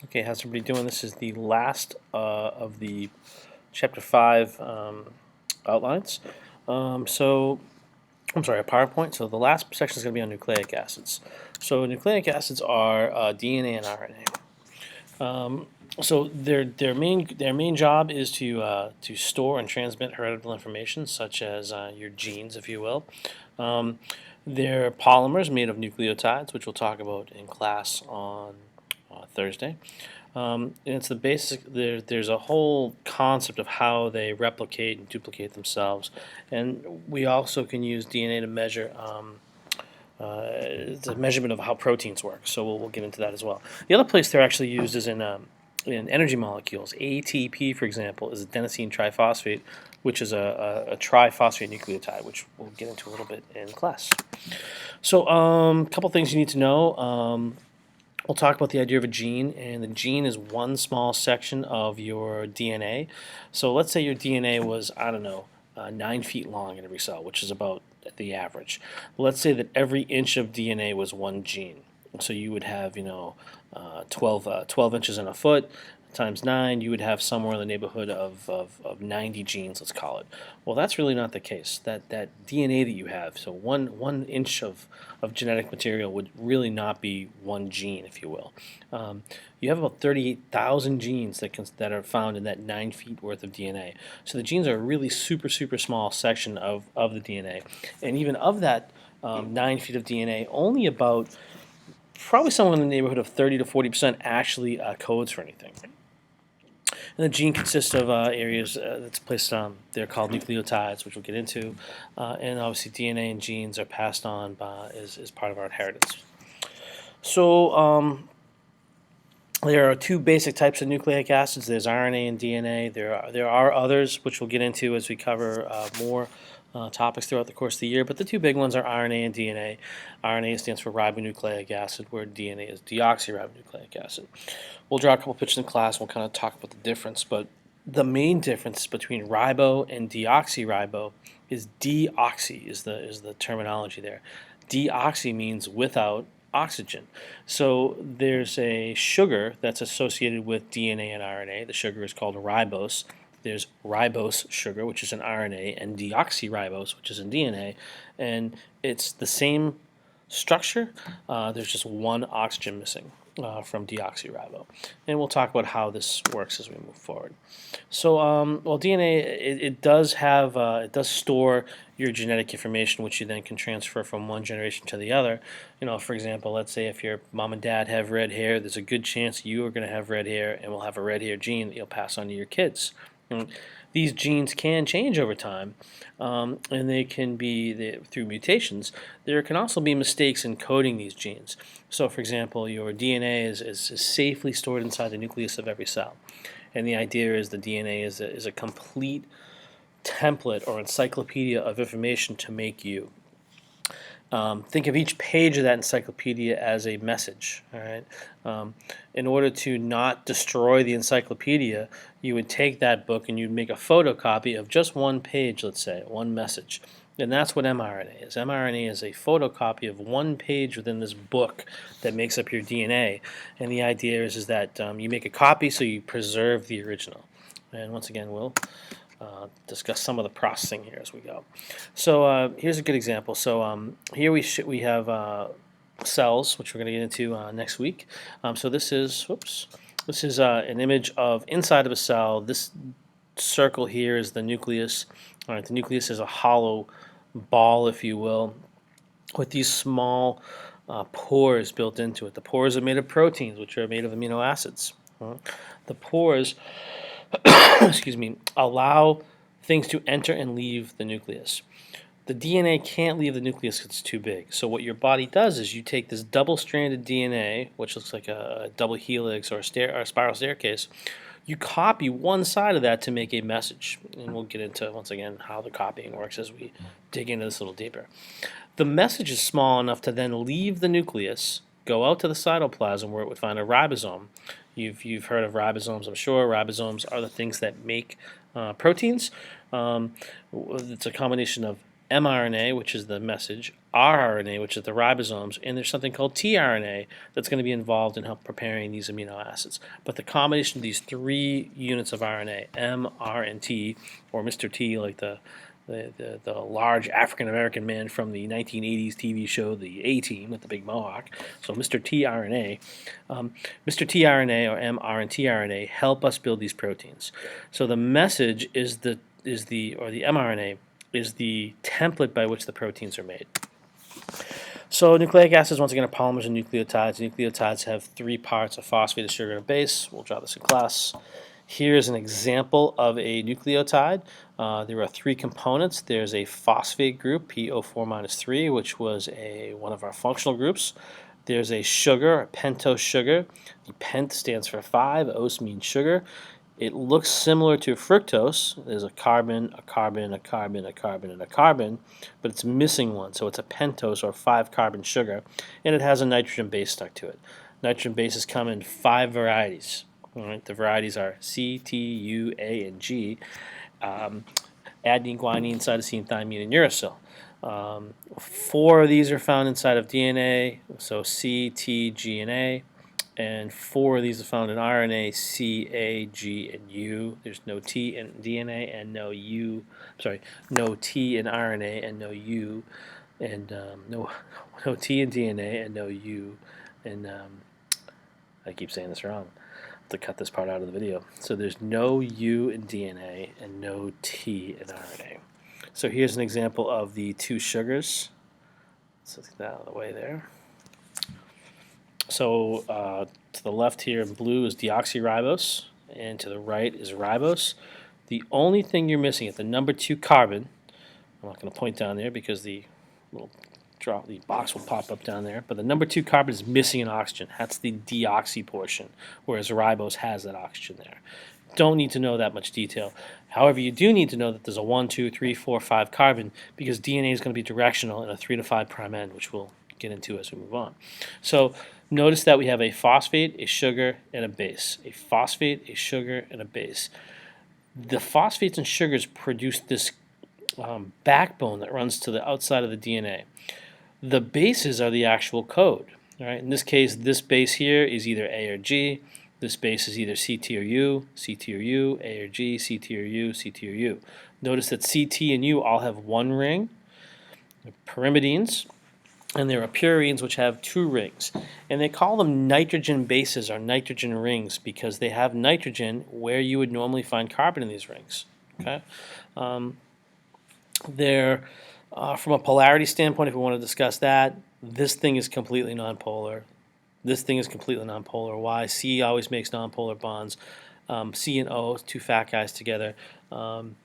Okay, how's everybody doing? This is the last of the Chapter 5 outlines. So, I'm sorry, a PowerPoint. So the last section is going to be on nucleic acids. So nucleic acids are DNA and RNA. So their main job is to store and transmit heritable information, such as your genes, if you will. They're polymers made of nucleotides, which we'll talk about in class on Thursday. And it's the basic. There's a whole concept of how they replicate and duplicate themselves, and we also can use DNA to measure. It's a measurement of how proteins work. So we'll get into that as well. The other place they're actually used is in energy molecules. ATP, for example, is adenosine triphosphate, which is a triphosphate nucleotide, which we'll get into a little bit in class. So a couple things you need to know. We'll talk about the idea of a gene, and the gene is one small section of your DNA. So let's say your DNA was, I don't know, 9 feet long in every cell, which is about the average. Let's say that every inch of DNA was one gene. So you would have, 12 inches in a foot times 9, you would have somewhere in the neighborhood of 90 genes, let's call it. Well, that's really not the case. That DNA that you have, so one inch of genetic material would really not be one gene, if you will. You have about 38,000 genes that are found in that 9 feet worth of DNA. So the genes are a really super, super small section of the DNA. And even of that 9 feet of DNA, only about probably somewhere in the neighborhood of 30 to 40% actually codes for anything. And the gene consists of areas that's placed on. They're called nucleotides, which we'll get into. And obviously, DNA and genes are passed on as part of our inheritance. So there are two basic types of nucleic acids. There's RNA and DNA. There are others, which we'll get into as we cover more topics throughout the course of the year. But the two big ones are RNA and DNA. RNA stands for ribonucleic acid, where DNA is deoxyribonucleic acid. We'll draw a couple pictures in class. And we'll kind of talk about the difference. But the main difference between ribo and deoxyribo is deoxy is the terminology there. Deoxy means without oxygen. So there's a sugar that's associated with DNA and RNA. The sugar is called ribose. There's ribose sugar, which is in RNA, and deoxyribose, which is in DNA, and it's the same structure. There's just one oxygen missing from deoxyribo, and we'll talk about how this works as we move forward. So, well, DNA it does have it does store your genetic information, which you then can transfer from one generation to the other. For example, let's say if your mom and dad have red hair, there's a good chance you are going to have red hair, and will have a red hair gene that you'll pass on to your kids. These genes can change over time, and they can be through mutations. There can also be mistakes in coding these genes. So, for example, your DNA is safely stored inside the nucleus of every cell, and the idea is the DNA is a complete template or encyclopedia of information to make you. Think of each page of that encyclopedia as a message. All right. In order to not destroy the encyclopedia, you would take that book and you'd make a photocopy of just one page, let's say, one message. And that's what mRNA is. mRNA is a photocopy of one page within this book that makes up your DNA. And the idea is that you make a copy so you preserve the original. And once again, we'll discuss some of the processing here as we go. So here's a good example. So here we have cells, which we're going to get into next week. So this is an image of inside of a cell. This circle here is the nucleus. All right, the nucleus is a hollow ball, if you will, with these small pores built into it. The pores are made of proteins, which are made of amino acids. The pores excuse me, allow things to enter and leave the nucleus. The DNA can't leave the nucleus because it's too big. So what your body does is you take this double-stranded DNA, which looks like a double helix or a spiral staircase, you copy one side of that to make a message. And we'll get into, once again, how the copying works as we dig into this a little deeper. The message is small enough to then leave the nucleus, go out to the cytoplasm where it would find a ribosome. You've heard of ribosomes, I'm sure. Ribosomes are the things that make proteins. It's a combination of mRNA, which is the message, rRNA, which is the ribosomes, and there's something called tRNA that's going to be involved in help preparing these amino acids. But the combination of these three units of RNA, M, R, and T, or Mr. T, like the large African-American man from the 1980s TV show The A-Team with the big mohawk. So Mr. tRNA, Mr. tRNA or M, R, and tRNA help us build these proteins. So the message or the mRNA is the template by which the proteins are made. So nucleic acids, once again, are polymers and nucleotides. Nucleotides have three parts: a phosphate, a sugar, and a base. We'll draw this in class. Here's an example of a nucleotide. There are three components. There's a phosphate group, PO4-3, which was one of our functional groups. There's a sugar, a pentose sugar. The pent stands for 5, os means sugar. It looks similar to fructose. There's a carbon, a carbon, a carbon, a carbon, and a carbon, but it's missing one, so it's a pentose or 5-carbon sugar, and it has a nitrogen base stuck to it. Nitrogen bases come in 5 varieties. All right, the varieties are C, T, U, A, and G. Adenine, guanine, cytosine, thymine, and uracil. 4 of these are found inside of DNA, so C, T, G, and A. And 4 of these are found in RNA, C, A, G, and U. There's no T in DNA and no U. Sorry, no T in RNA and no U, and no T in DNA and no U. And I keep saying this wrong. I have to cut this part out of the video. So there's no U in DNA and no T in RNA. So here's an example of the 2 sugars. Let's get that out of the way there. So to the left here in blue is deoxyribose, and to the right is ribose. The only thing you're missing at the number 2 carbon, I'm not going to point down there because the box will pop up down there, but the number 2 carbon is missing an oxygen. That's the deoxy portion, whereas ribose has that oxygen there. Don't need to know that much detail. However, you do need to know that there's a 1, 2, 3, 4, 5 carbon, because DNA is going to be directional in a 3 to 5 prime end, which we'll get into as we move on. So notice that we have a phosphate, a sugar, and a base. A phosphate, a sugar, and a base. The phosphates and sugars produce this backbone that runs to the outside of the DNA. The bases are the actual code. All right? In this case, this base here is either A or G. This base is either CT or U, CT or U, A or G, CT or U, CT or U. Notice that CT and U all have 1 ring. They're pyrimidines. And there are purines which have 2 rings. And they call them nitrogen bases or nitrogen rings because they have nitrogen where you would normally find carbon in these rings. Okay? They're, from a polarity standpoint, if we want to discuss that, this thing is completely nonpolar. This thing is completely nonpolar. Why? C always makes nonpolar bonds. C and O, 2 fat guys together. Down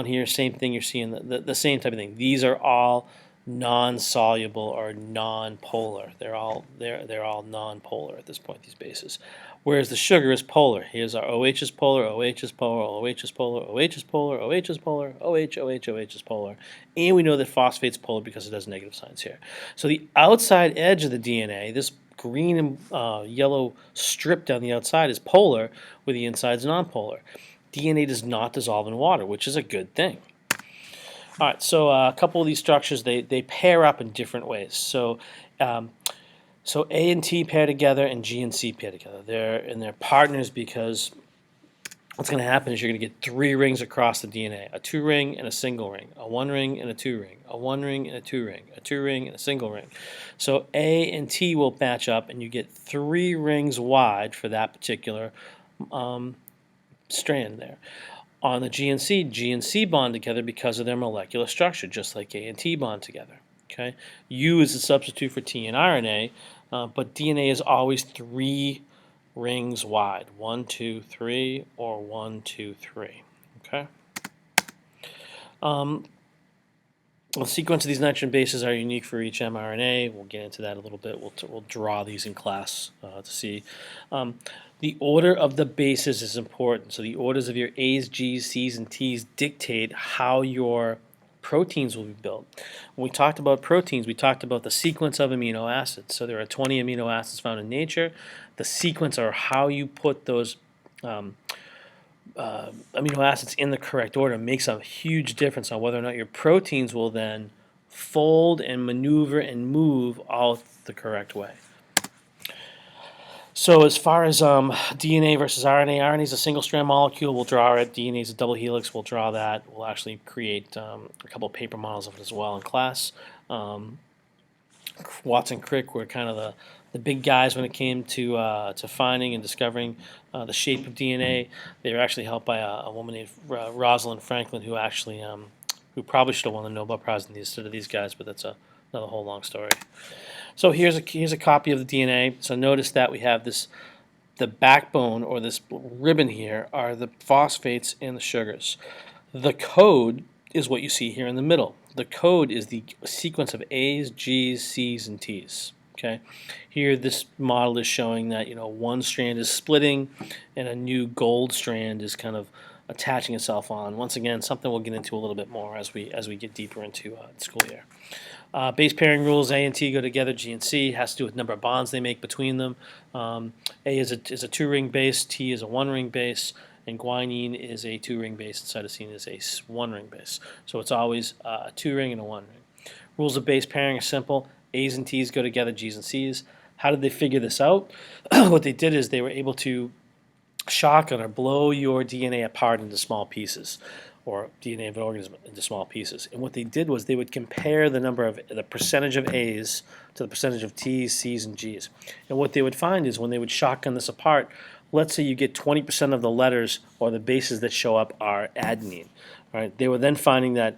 here, same thing. You're seeing the same type of thing. These are all non-soluble or non-polar. They're all non-polar at this point, these bases. Whereas the sugar is polar. Here's our OH is polar, OH is polar, OH is polar, OH is polar, OH is polar, OH, OH, OH is polar. And we know that phosphate's polar because it has negative signs here. So the outside edge of the DNA, this green and yellow strip down the outside, is polar, where the inside is non-polar. DNA does not dissolve in water, which is a good thing. All right, so a couple of these structures, they pair up in different ways. So so A and T pair together and G and C pair together. They're partners because what's going to happen is you're going to get 3 rings across the DNA, a 2 ring and a single ring, a 1 ring and a 2 ring, a 1 ring and a 2 ring, a 2 ring and a single ring. So A and T will match up and you get 3 rings wide for that particular strand there. On the G and C bond together because of their molecular structure, just like A and T bond together. Okay, U is a substitute for T in RNA, but DNA is always 3 rings wide. 1, 2, 3, or 1, 2, 3. Okay. The sequence of these nitrogen bases are unique for each mRNA. We'll get into that a little bit. We'll draw these in class to see. The order of the bases is important. So the orders of your A's, G's, C's, and T's dictate how your proteins will be built. When we talked about proteins, we talked about the sequence of amino acids. So there are 20 amino acids found in nature. The sequence are how you put those amino acids in the correct order makes a huge difference on whether or not your proteins will then fold and maneuver and move all the correct way. So as far as DNA versus RNA, RNA is a single-strand molecule. We'll draw it. DNA is a double helix. We'll draw that. We'll actually create a couple of paper models of it as well in class. Watson and Crick were kind of the big guys when it came to finding and discovering the shape of DNA. They were actually helped by a woman named Rosalind Franklin, who actually who probably should have won the Nobel Prize instead of these guys, but that's another whole long story. So here's a copy of the DNA. So notice that we have the backbone, or this ribbon here, are the phosphates and the sugars. The code is what you see here in the middle. The code is the sequence of A's, G's, C's, and T's. Okay, here this model is showing that one strand is splitting, and a new gold strand is kind of attaching itself on. Once again, something we'll get into a little bit more as we get deeper into school here. Base pairing rules: A and T go together. G and C has to do with number of bonds they make between them. A is a 2-ring base. T is a 1-ring base. And guanine is a 2-ring base, and cytosine is a 1-ring base. So it's always a 2-ring and a 1-ring. Rules of base pairing are simple. A's and T's go together, G's and C's. How did they figure this out? What they did is they were able to shotgun or blow your DNA apart into small pieces, or DNA of an organism into small pieces. And what they did was they would compare the percentage of A's to the percentage of T's, C's, and G's. And what they would find is when they would shotgun this apart, let's say you get 20% of the letters or the bases that show up are adenine. Right? They were then finding that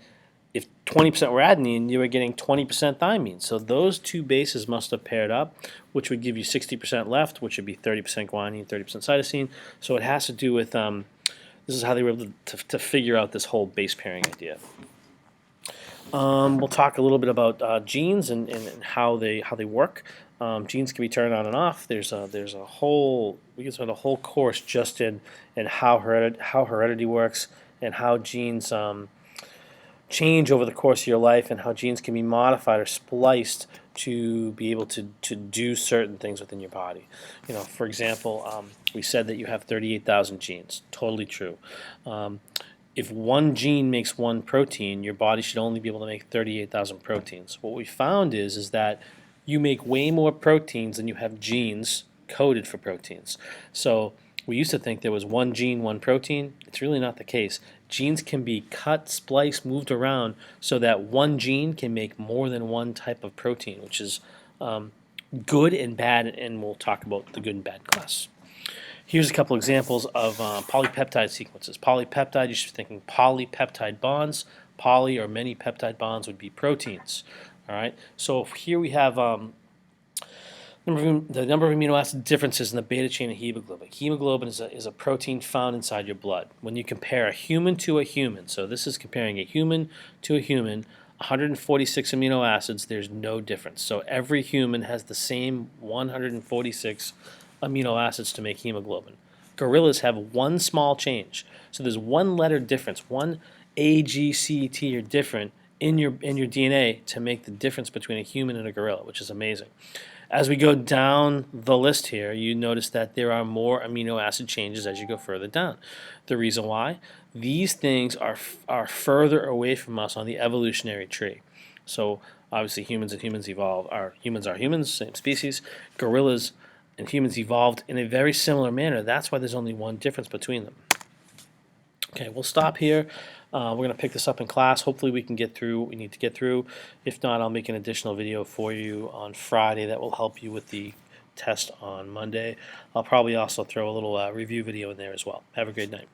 if 20% were adenine, you were getting 20% thymine. So those two bases must have paired up, which would give you 60% left, which would be 30% guanine, 30% cytosine. So it has to do with, this is how they were able to figure out this whole base pairing idea. We'll talk a little bit about genes and how they work. Genes can be turned on and off. There's a whole, we can spend a whole course just in how heredity works, and how genes change over the course of your life, and how genes can be modified or spliced to be able to do certain things within your body. For example, we said that you have 38,000 genes. Totally true. If one gene makes one protein, your body should only be able to make 38,000 proteins. What we found is that you make way more proteins than you have genes coded for proteins. So we used to think there was one gene, one protein. It's really not the case. Genes can be cut, spliced, moved around so that one gene can make more than one type of protein, which is good and bad, and we'll talk about the good and bad class. Here's a couple examples of polypeptide sequences. Polypeptide, you should be thinking polypeptide bonds. Poly or many peptide bonds would be proteins. All right. So here we have the number of amino acid differences in the beta chain of hemoglobin. Hemoglobin is a protein found inside your blood. When you compare a human to a human, so this is comparing a human to a human, 146 amino acids, there's no difference. So every human has the same 146 amino acids to make hemoglobin. Gorillas have one small change. So there's one letter difference, one A, G, C, T are different in your DNA to make the difference between a human and a gorilla, which is amazing. As we go down the list here, you notice that there are more amino acid changes as you go further down. The reason why? These things are further away from us on the evolutionary tree. So obviously humans and humans evolve. Humans are humans, same species. Gorillas and humans evolved in a very similar manner. That's why there's only one difference between them. Okay, we'll stop here. We're going to pick this up in class. Hopefully we can get through what we need to get through. If not, I'll make an additional video for you on Friday that will help you with the test on Monday. I'll probably also throw a little review video in there as well. Have a great night.